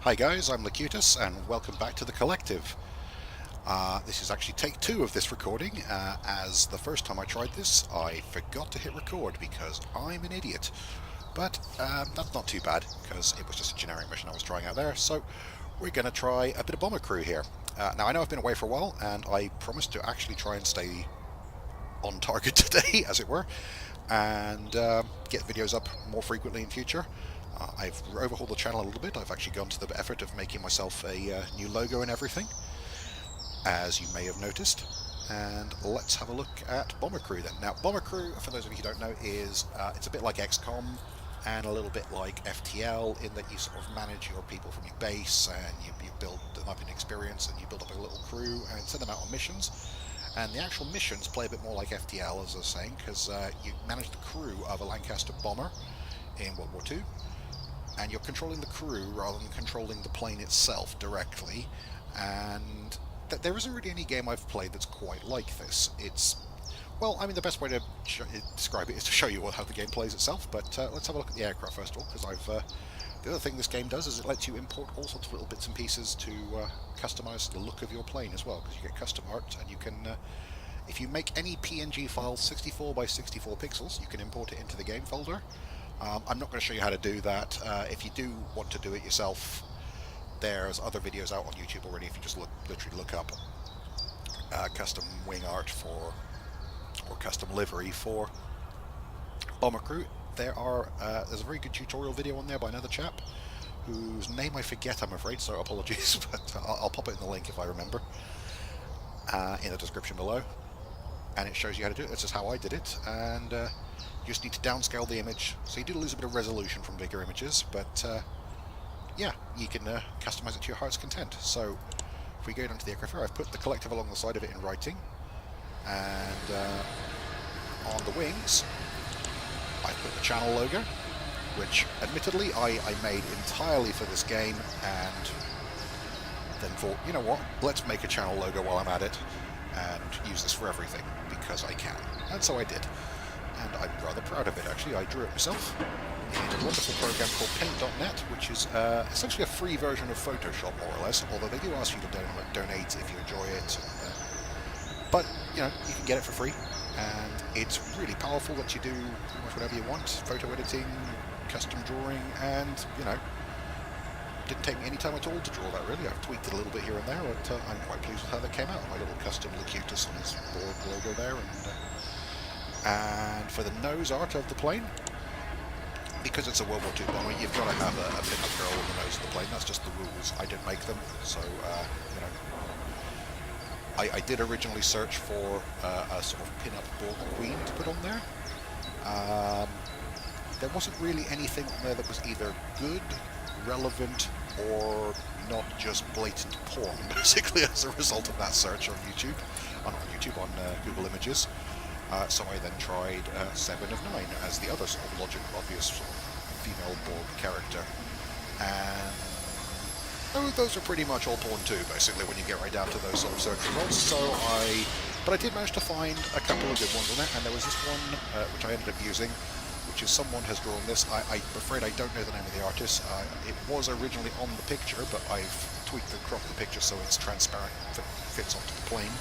Hi guys, I'm Locutus and welcome back to the Collective. This is actually take two of this recording, as the first time I tried this I forgot to hit record because I'm an idiot. But that's not too bad because it was just a generic mission I was trying out there, so we're going to try a bit of Bomber Crew here. Now I know I've been away for a while and I promised to actually try and stay on target today, as it were, and get videos up more frequently in future. I've overhauled the channel a little bit. I've actually gone to the effort of making myself a new logo and everything, as you may have noticed. And let's have a look at Bomber Crew then. Now, Bomber Crew, for those of you who don't know, is it's a bit like XCOM and a little bit like FTL in that you sort of manage your people from your base and you build them up in experience and you build up a little crew and send them out on missions. And the actual missions play a bit more like FTL, as I was saying, because you manage the crew of a Lancaster bomber in World War II. And you're controlling the crew rather than controlling the plane itself directly, and there isn't really any game I've played that's quite like this. It's, well, I mean, the best way to describe it is to show you how the game plays itself, but let's have a look at the aircraft first of all, because the other thing this game does is it lets you import all sorts of little bits and pieces to customize the look of your plane as well, because you get custom art, and you can, if you make any PNG file 64 by 64 pixels, you can import it into the game folder. I'm not going to show you how to do that. If you do want to do it yourself, there's other videos out on YouTube already. If you just literally look up custom wing art for, or custom livery for Bomber Crew, there's a very good tutorial video on there by another chap whose name I forget, I'm afraid, so apologies, but I'll pop it in the link if I remember in the description below. And it shows you how to do it. This is how I did it, and you just need to downscale the image, so you do lose a bit of resolution from bigger images, but yeah, you can customize it to your heart's content. So if we go down to the aircraft here, I've put the Collective along the side of it in writing, and on the wings I've put the channel logo, which admittedly I made entirely for this game, and then thought, you know what, let's make a channel logo while I'm at it and use this for everything, because I can. And so I did. And I'm rather proud of it, actually. I drew it myself in a wonderful program called Paint.net, which is essentially a free version of Photoshop, more or less, although they do ask you to donate if you enjoy it. But, you know, you can get it for free, and it's really powerful. Lets you do pretty much whatever you want. Photo editing, custom drawing, and, you know, didn't take me any time at all to draw that, really. I've tweaked it a little bit here and there, but I'm quite pleased with how that came out. My little custom Locutus on his board logo there, and for the nose art of the plane, because it's a World War II bomber, you've got to have a pin-up girl on the nose of the plane. That's just the rules. I didn't make them, so you know. I did originally search for a sort of pin-up Borg Queen to put on there. There wasn't really anything on there that was either good, relevant, or not just blatant porn, basically, as a result of that search on YouTube. On Google Images. So I then tried 7 of 9 as the other sort of logical, obvious sort of female Borg character. And those are pretty much all porn too, basically, when you get right down to those sort of search results. But I did manage to find a couple of good ones on there, and there was this one which I ended up using, which is someone has drawn this. I'm afraid I don't know the name of the artist. It was originally on the picture, but I've tweaked and cropped the picture so it's transparent, fits onto the plane.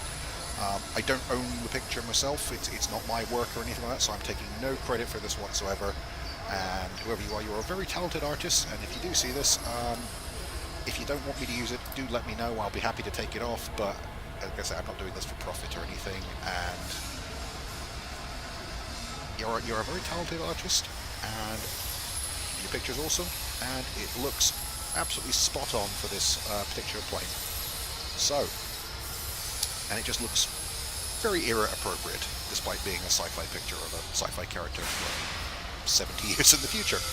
I don't own the picture myself, it's not my work or anything like that, so I'm taking no credit for this whatsoever. And whoever you are, you're a very talented artist, and if you do see this, if you don't want me to use it, do let me know. I'll be happy to take it off, but like I say, I'm not doing this for profit or anything. And you're a very talented artist, and your picture's awesome, and it looks absolutely spot on for this particular plane. So, and it just looks very era appropriate, despite being a sci-fi picture of a sci-fi character from 70 years in the future.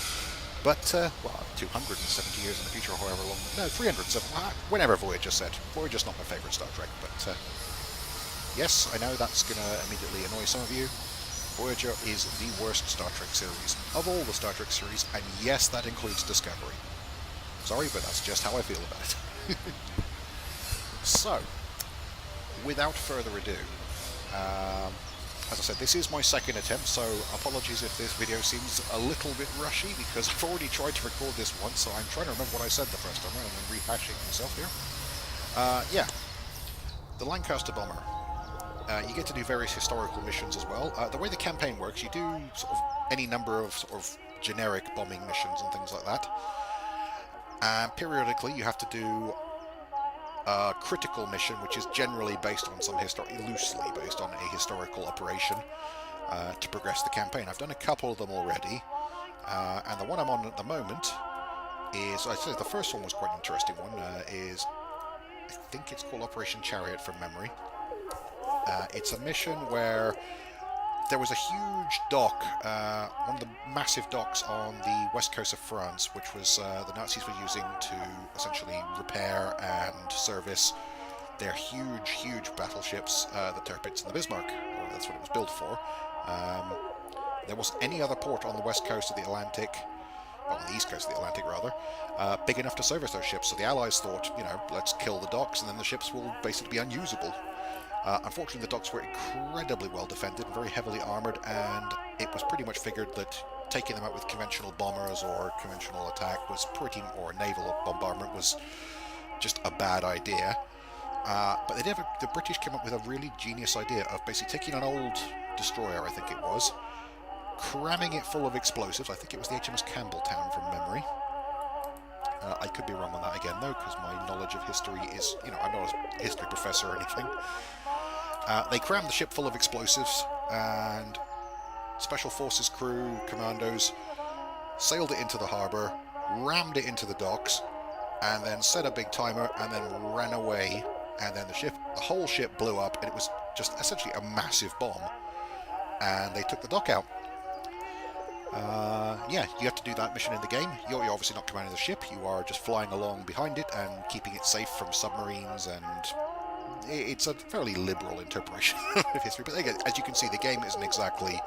But, well, 270 years in the future, or however long, no, 370, whenever Voyager said. Voyager's not my favourite Star Trek, but yes, I know that's going to immediately annoy some of you. Voyager is the worst Star Trek series of all the Star Trek series, and yes, that includes Discovery. Sorry, but that's just how I feel about it. So, without further ado, As I said, this is my second attempt, so apologies if this video seems a little bit rushy, because I've already tried to record this once, so I'm trying to remember what I said the first time rather than rehashing myself here. Yeah, the Lancaster Bomber. You get to do various historical missions as well. The way the campaign works, you do sort of any number of sort of generic bombing missions and things like that. And periodically you have to do a critical mission, which is generally based on some loosely based on a historical operation to progress the campaign. I've done a couple of them already, and the one I'm on at the moment is, I'd say the first one was quite an interesting one, is, I think it's called Operation Chariot from memory. It's a mission where there was a huge dock, one of the massive docks on the west coast of France, which was the Nazis were using to essentially repair and service their huge battleships, the Tirpitz and the Bismarck, or that's what it was built for. There wasn't any other port on the west coast of the Atlantic, well, on the east coast of the Atlantic rather, big enough to service those ships. So the Allies thought, you know, let's kill the docks and then the ships will basically be unusable. Unfortunately, the docks were incredibly well defended and very heavily armoured, and it was pretty much figured that taking them out with conventional bombers or conventional attack was or naval bombardment was just a bad idea. But the British came up with a really genius idea of basically taking an old destroyer, I think it was, cramming it full of explosives. I think it was the HMS Campbelltown from memory. I could be wrong on that again though, because my knowledge of history is, you know, I'm not a history professor or anything. They crammed the ship full of explosives, and Special Forces crew, commandos, sailed it into the harbour, rammed it into the docks, and then set a big timer, and then ran away, and then the whole ship blew up, and it was just essentially a massive bomb, and they took the dock out. Yeah, you have to do that mission in the game. You're obviously not commanding the ship, you are just flying along behind it and keeping it safe from submarines, and it's a fairly liberal interpretation of history. But again, as you can see, the game isn't exactly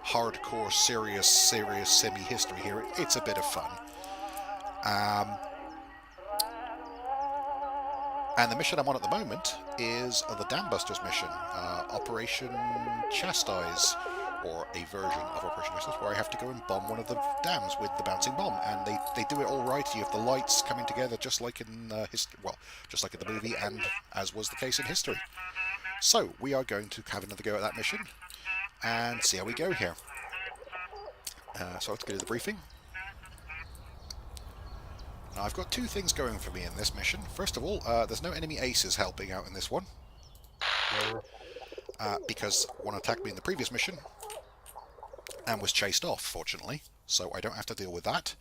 hardcore, serious semi-history here. It's a bit of fun. And the mission I'm on at the moment is the Dambusters mission, Operation Chastise, or a version of Operation Chastise, where I have to go and bomb one of the dams with the bouncing bomb, and they do it all right. You have the lights coming together just like in just like in the movie, and as was the case in history. So we are going to have another go at that mission and see how we go here. So let's go to the briefing. Now, I've got two things going for me in this mission. First of all, there's no enemy aces helping out in this one, because one attacked me in the previous mission and was chased off, fortunately, so I don't have to deal with that.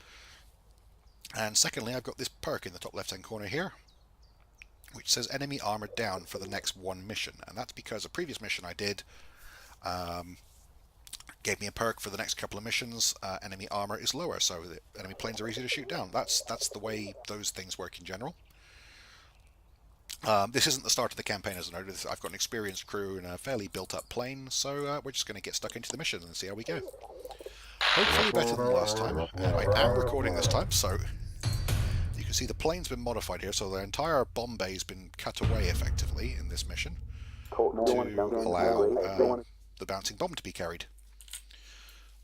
And secondly, I've got this perk in the top left hand corner here, which says enemy armoured down for the next one mission, and that's because a previous mission I did gave me a perk for the next couple of missions. Enemy armour is lower, so the enemy planes are easy to shoot down. That's the way those things work in general. This isn't the start of the campaign, as I noted. I've got an experienced crew and a fairly built-up plane, so we're just going to get stuck into the mission and see how we go. Hopefully better than last time, and I am recording this time, so you can see the plane's been modified here, so the entire bomb bay's been cut away effectively in this mission to allow the bouncing bomb to be carried.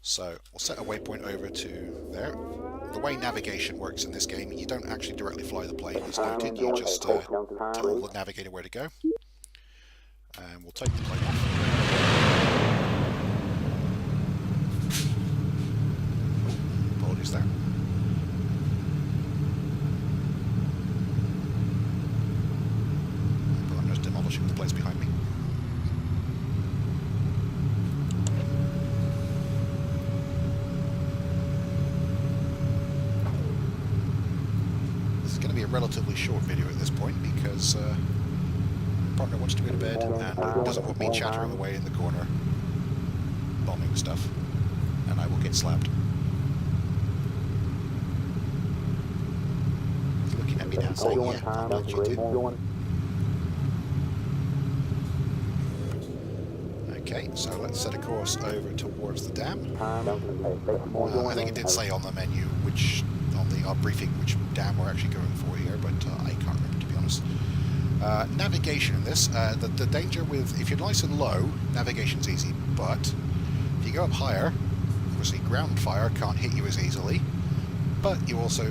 So we'll set a waypoint over to there. The way navigation works in this game, you don't actually directly fly the plane, as noted, you just tell the navigator where to go. And we'll take the plane off. Oh, apologies there. But I'm just demolishing the place behind me. Relatively short video at this point because my partner wants to go to bed and doesn't want me chattering away in the corner bombing stuff, and I will get slapped. He's looking at me now saying, yeah, I'll let you do. Okay, so let's set a course over towards the dam. I think it did say on the menu on the briefing which dam we're actually going for here, but I can't remember, to be honest. Navigation in this, the danger with, if you're nice and low, navigation's easy, but if you go up higher, obviously ground fire can't hit you as easily, but you also,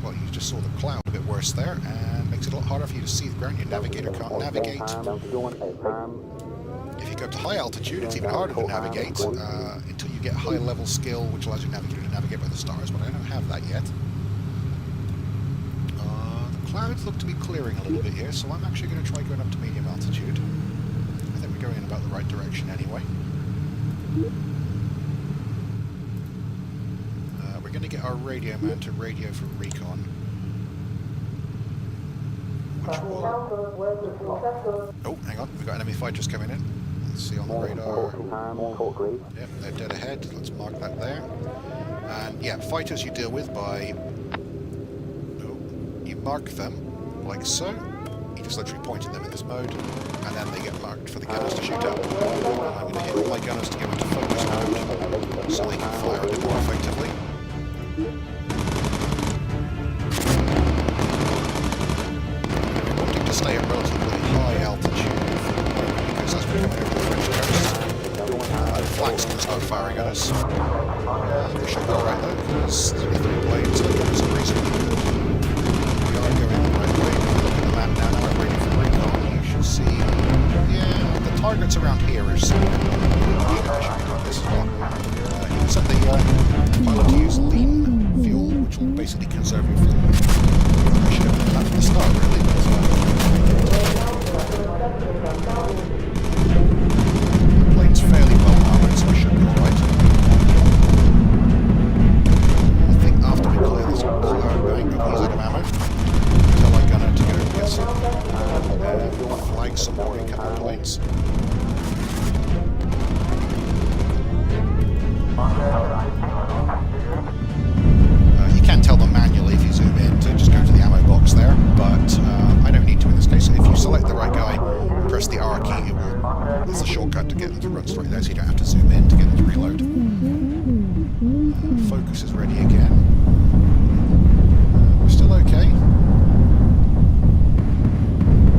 well, you just saw the cloud a bit worse there, and makes it a lot harder for you to see the ground. Your navigator can't navigate. If you go up to high altitude, it's even harder to navigate until you get high level skill, which allows your navigator to navigate by the stars, but I don't have that yet. The clouds look to be clearing a little bit here, so I'm actually going to try going up to medium altitude. I think we're going in about the right direction anyway. We're going to get our radio man to radio for recon. Which will... Oh, hang on, we've got enemy fighters coming in. Let's see on the radar. Yep, they're dead ahead. Let's mark that there. And yeah, fighters you deal with by... Oh, you mark them like so. You just literally point at them in this mode, and then they get marked for the gunners to shoot at. And I'm going to hit all my gunners to go into focus mode, so they can fire a bit more effectively. Wanting to stay at relatively high altitude because as we're coming over the French coast, the flank's going to start firing at us. We should go right though, because there's only 3 blades, so there's a reason we are going the right way. Look at the map now, now we're ready for recon. You should see, yeah, the targets around here are similar. This as well. You can set the pilot to use lean fuel, which will basically conserve your fuel. I should have done that from the start, really, but the plane's fairly well armoured, so we should be alright. I think after we clear this cloud bank, he's out of ammo. Tell my gunner to go and get some, flag some more incoming planes. You can tell them manually if you zoom in to just go to the ammo box there, but I don't need to in this case. If you select the right guy, press the R key, it's a shortcut to get them to run straight there, so you don't have to zoom in to get them to reload. Focus is ready again. We're still okay.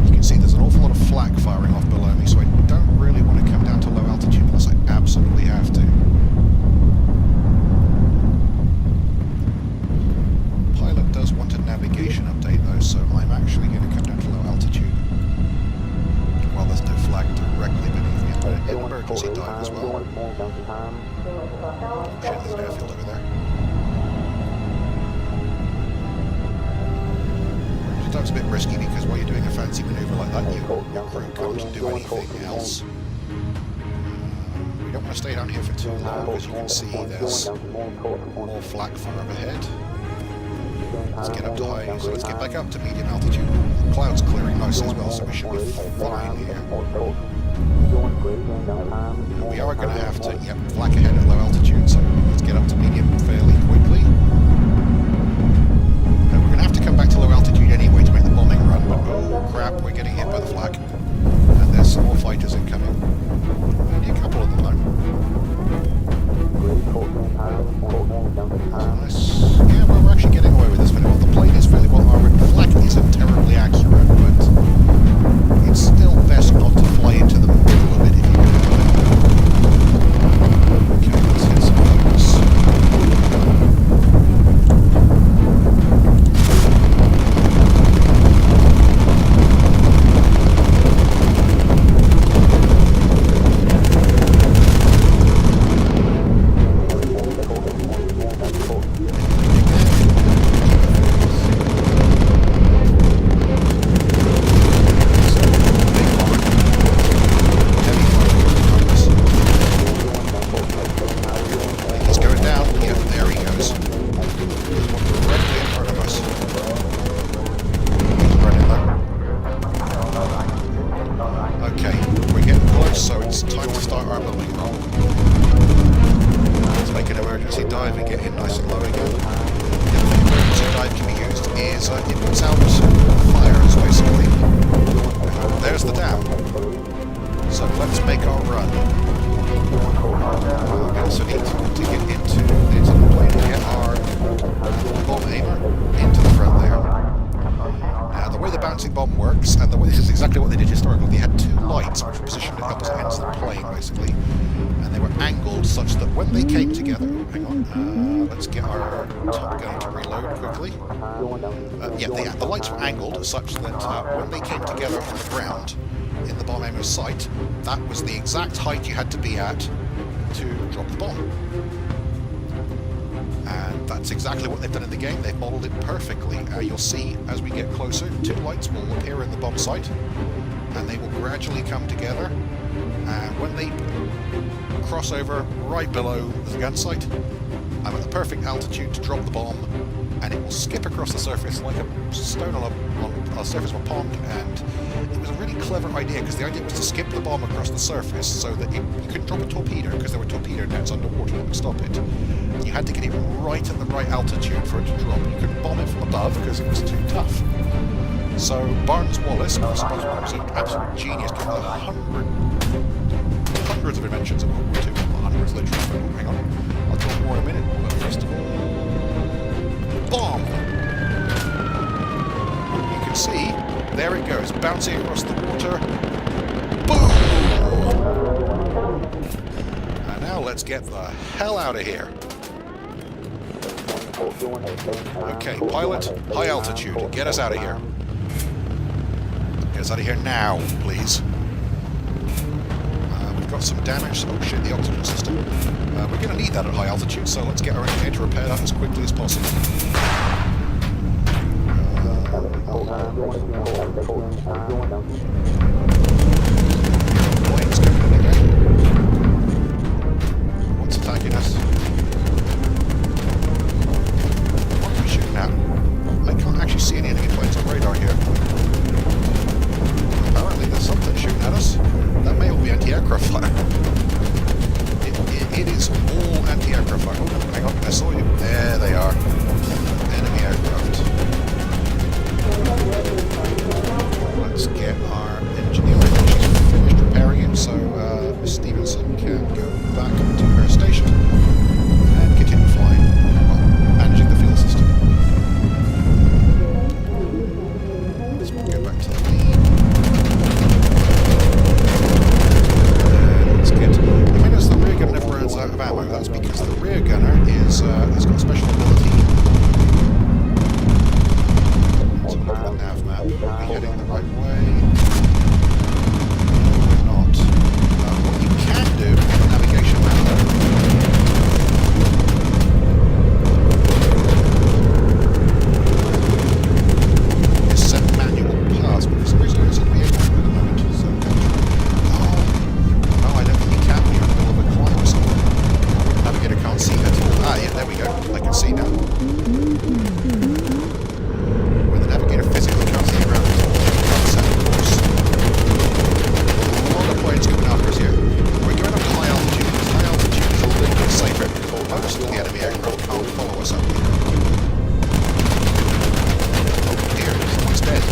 You can see there's an awful lot of flak firing off below me, so I don't really want to come down to low altitude unless I absolutely have to. Pilot does want a navigation update though, so I'm actually going to come down to low altitude. Well, there's no flag directly beneath me, but an emergency dive as well. Oh shit, there's an airfield over there. Emergency dive's a bit risky because while you're doing a fancy manoeuvre like that, your crew can't do anything else. We don't want to stay down here for too long, because you can see there's more flak far up ahead. Let's get up to high, so let's get back up to medium altitude. The cloud's clearing nicely as well, so we should be fine here. We are going to have to, yep, flak ahead at low altitude, so let's get up to medium fairly quickly. And we're going to have to come back to low altitude anyway to make the bombing run, but oh crap, we're getting hit by the flak. And there's some more fighters incoming. Maybe a couple of them though. Nice. Yeah, well, we're actually getting away with this very well. The plane is fairly well armoured. The flak isn't terribly accurate, but it's still best not to fly into the middle of it if you can do it. Okay, let's hit some focus. the bouncing bomb works, and the way this is exactly what they did historically. They had two lights which were positioned at opposite ends of the plane, basically, and they were angled such that when they came together. Oh, hang on. Let's get our Top Gun to reload quickly. The lights were angled such that when they came together on the ground in the bomb aimer's sight, that was the exact height you had to be at to drop the bomb. And that's exactly what they've done in the game. They've modelled it perfectly. You'll see as we get closer, two lights will appear in the bomb sight, and they will gradually come together. And when they cross over right below the gun sight, I'm at the perfect altitude to drop the bomb, and it will skip across the surface like a stone on a surface of a pond. And it was a really clever idea, because the idea was to skip the bomb across the surface so that you couldn't drop a torpedo, because there were torpedo nets underwater that would stop it. You had to get it right at the right altitude for it to drop. You couldn't bomb it from above because it was too tough. So Barnes-Wallis, was an absolute genius, given the hundreds of inventions of World War II. Well, hundreds literally, but hang on. I'll talk more in a minute. But first of all, bomb! You can see, there it goes, bouncing across the water. Boom! And now let's get the hell out of here. Okay, pilot, high altitude, get us out of here. Get us out of here now, please. We've got some damage. Oh shit, the oxygen system. We're going to need that at high altitude, so let's get our engineer to repair that as quickly as possible. Planes coming in again. What's attacking us? What are we shooting at? I can't actually see any enemy planes on radar here. Apparently there's something shooting at us. That may all be anti-aircraft fire. It is all anti-aircraft fire. Oh, hang on, I saw you. There they are. Enemy aircraft. Let's get our engineer ready. She's finished repairing him, so Miss Stevenson can go back to her station and continue flying, managing the fuel system. Let's go back to the lead. And let's get... You may notice the rear gunner never runs out of ammo. That's because the rear gunner is has got a special ability. Let's have a look at the nav map. Are we heading the right way? We're not. What you can do on the navigation map, is set manual paths, but for some reason it's in the airport at the moment. So, no, I don't think you can. You're in the middle of a climb or something. Navigator can't see at all. Ah, yeah, there we go. I can see now. Where the navigator physically can't see around it. A lot of planes coming after us here. We're going up to high altitude. High altitude is a little bit safer because most of the enemy aircraft can't follow us up here. Oh dear, someone's dead.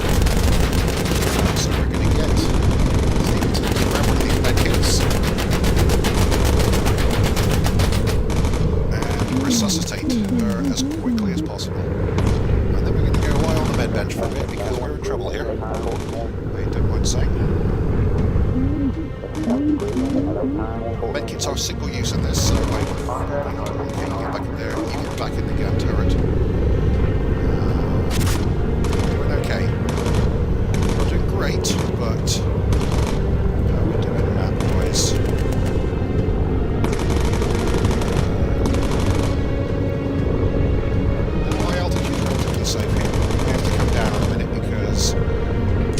So we're going to get Stevenson to grab one of these med kits and resuscitate her as quickly as possible. And then we're going to go lie on the med bench for a bit because we're in trouble here. I don't mind saying. Medkits are single use in this, so okay, you get back in there, you get back in the gun turret. Doing okay. Not doing great, but how are we doing map-wise? High altitude is relatively safe here. We have to come down in a minute because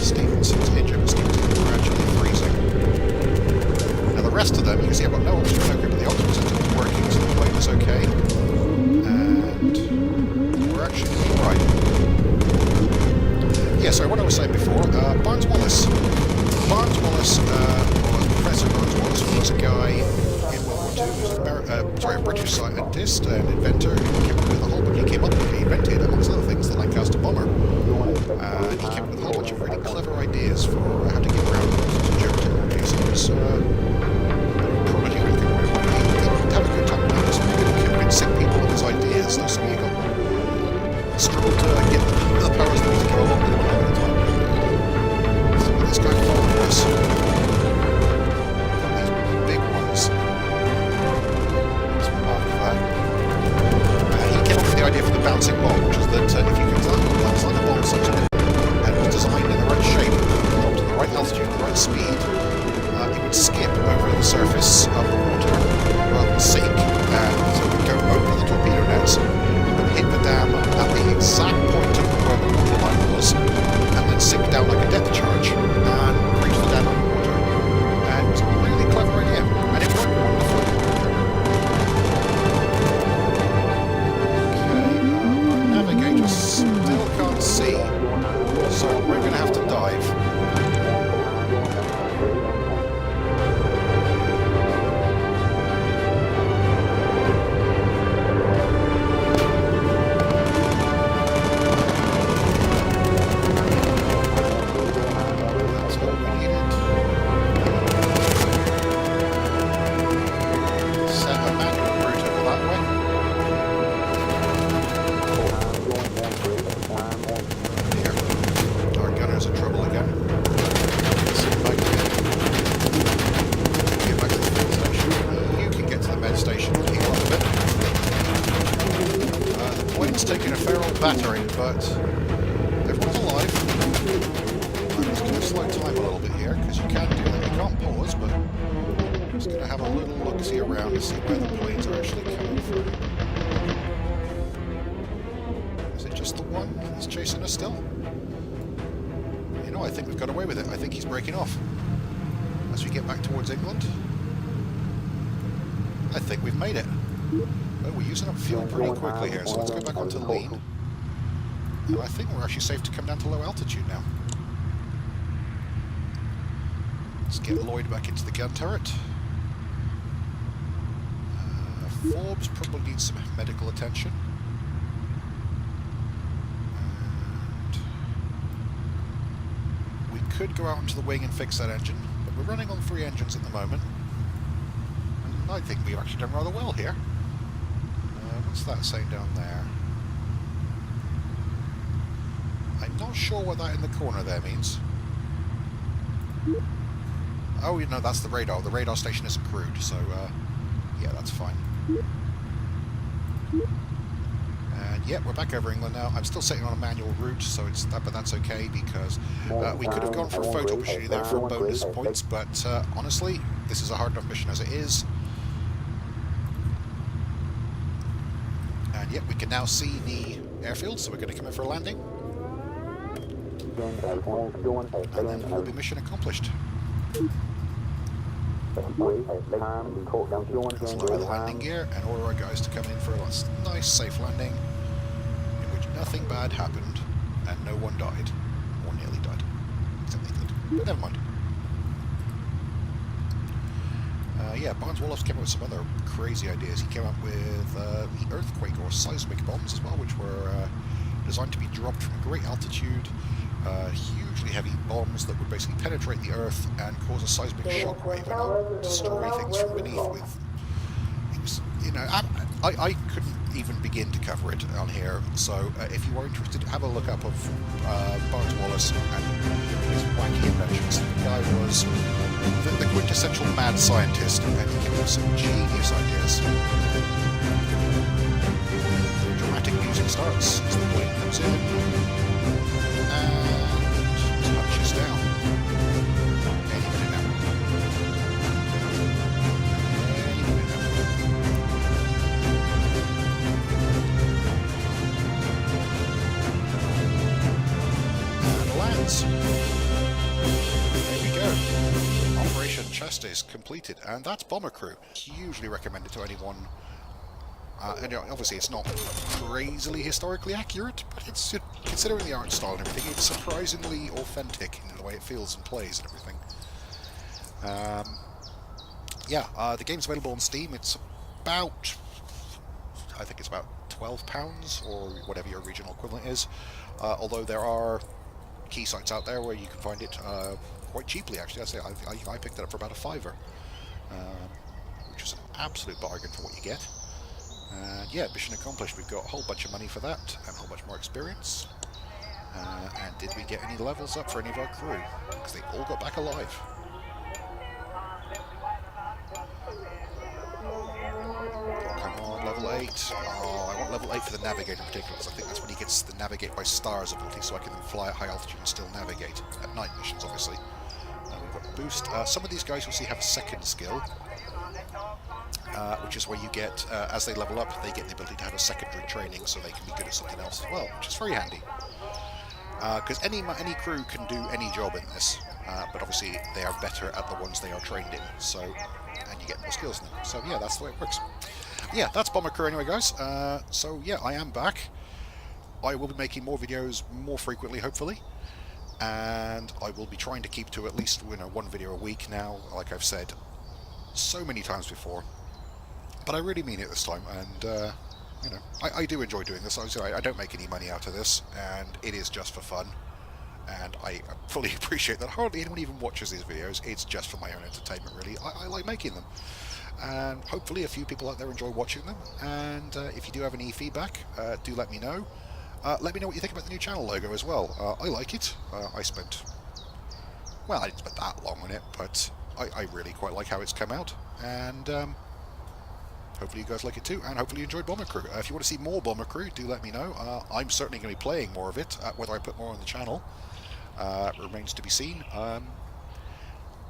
Stevenson's injured and Stevenson's gradually freezing. Now the rest of them, you can see I've got no oxygen, okay, but the oxygen system is working, so the plane is okay. And we're actually doing alright. Yeah, sorry, what I was saying before, Barnes-Wallis. Barnes-Wallis, Professor Barnes-Wallis was a guy in World War II, he was a British scientist and inventor who came up with a whole bunch, he invented, amongst other things, the Lancaster bomber. And he came up with a whole bunch of really clever ideas for how to get around to German technology. So it was prodigy when he came around. He didn't have a good time with this, but he could convincing people of his ideas, so he struggled to get the powers that to go along with him a lot of the time. so we're going to have to dive. That's all we needed. Set a manual route over that way. Our gunner's in trouble again. Sit back again. Get back to the field station. You can get to the med station and heal up a bit. The plane's taking a fair old battering, but everyone's alive. I'm just going to slow time a little bit here, because you can do that. You can't pause, but I'm just going to have a little look-see around to see where the planes are actually coming from. Is it just the one that's chasing us still? You know, I think we've got away with it. I think he's breaking off. As we get back towards England, I think we've made it. Oh, we're using up fuel pretty quickly here, so let's go back onto lean. And I think we're actually safe to come down to low altitude now. Let's get Lloyd back into the gun turret. Forbes probably needs some medical attention. And we could go out onto the wing and fix that engine, but we're running on 3 engines at the moment. And I think we've actually done rather well here. What's that saying down there? I'm not sure what that in the corner there means. Oh, you know, that's the radar. The radar station isn't crewed, so yeah, that's fine. And yeah, we're back over England now. I'm still sitting on a manual route, so it's that, but that's okay because we could have gone for a photo opportunity there for bonus points, but honestly, this is a hard enough mission as it is. And yep, we can now see the airfield, so we're going to come in for a landing. And then we'll be mission accomplished. Let's lower the landing gear and order our guys to come in for a nice, safe landing in which nothing bad happened and no one died, or nearly died. Except they did, but never mind. Yeah, Barnes-Wallis came up with some other crazy ideas. He came up with the earthquake or seismic bombs as well, which were designed to be dropped from a great altitude. Hugely heavy bombs that would basically penetrate the Earth and cause a seismic shockwave and destroy things from beneath. With it was, you know, I couldn't even begin to cover it on here. So if you are interested, have a look up of Barnes-Wallis and his wacky inventions. The guy was the quintessential mad scientist, and he came up with some genius ideas. The dramatic music starts as the plane comes in. Touches down. Any minute now. Any minute now. And lands. There we go. Operation Chastise completed, and that's Bomber Crew. Hugely recommended to anyone. And obviously it's not crazily historically accurate, but it's, considering the art style and everything, it's surprisingly authentic in the way it feels and plays and everything. Yeah, the game's available on Steam. It's about, I think it's about £12 or whatever your regional equivalent is, although there are key sites out there where you can find it quite cheaply, actually. I say I picked it up for about £5, which is an absolute bargain for what you get. And yeah, mission accomplished. We've got a whole bunch of money for that and a whole bunch more experience. And did we get any levels up for any of our crew? Because they all got back alive. Come on, level 8. Oh, I want level 8 for the navigator in particular, because I think that's when he gets the navigate by stars ability, so I can then fly at high altitude and still navigate. At night missions, obviously. We've got boost. Some of these guys you'll see have a second skill. Which is where you get, as they level up, they get the ability to have a secondary training so they can be good at something else as well, which is very handy. Because any crew can do any job in this, but obviously they are better at the ones they are trained in, so, and you get more skills in them. So yeah, that's the way it works. Yeah, that's Bomber Crew anyway, guys. So yeah, I am back. I will be making more videos more frequently, hopefully. and I will be trying to keep to at least one video a week now, like I've said so many times before. But I really mean it this time, and I do enjoy doing this. I don't make any money out of this, and it is just for fun. And I fully appreciate that hardly anyone even watches these videos. It's just for my own entertainment, really. I like making them, and hopefully a few people out there enjoy watching them. And if you do have any feedback, do let me know. Let me know what you think about the new channel logo as well. I like it. I didn't spend that long on it, but I really quite like how it's come out, and hopefully you guys like it too, and hopefully you enjoyed Bomber Crew. If you want to see more Bomber Crew, do let me know. I'm certainly going to be playing more of it. Whether I put more on the channel remains to be seen.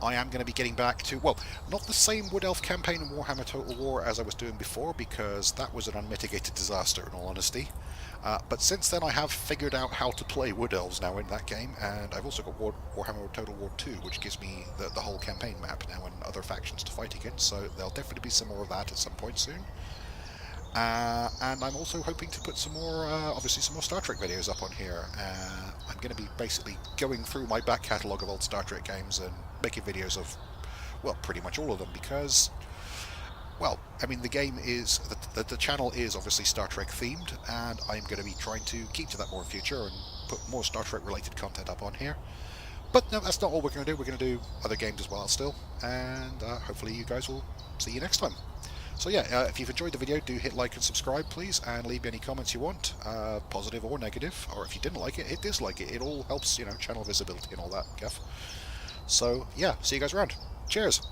I am going to be getting back to, well, not the same Wood Elf campaign in Warhammer Total War as I was doing before, because that was an unmitigated disaster in all honesty. But since then I have figured out how to play Wood Elves now in that game, and I've also got Warhammer Total War 2, which gives me the whole campaign map now and other factions to fight against, so there'll definitely be some more of that at some point soon. And I'm also hoping to put some more, obviously some more Star Trek videos up on here. I'm going to be basically going through my back catalogue of old Star Trek games and making videos of, well, pretty much all of them, because, well, I mean, the game is, the channel is obviously Star Trek themed, and I'm going to be trying to keep to that more in future and put more Star Trek related content up on here. But no, that's not all we're going to do. We're going to do other games as well still, and hopefully you guys will see you next time. So yeah, if you've enjoyed the video, do hit like and subscribe, please, and leave me any comments you want, positive or negative, or if you didn't like it, hit dislike it. It all helps, channel visibility and all that guff. So yeah, see you guys around. Cheers!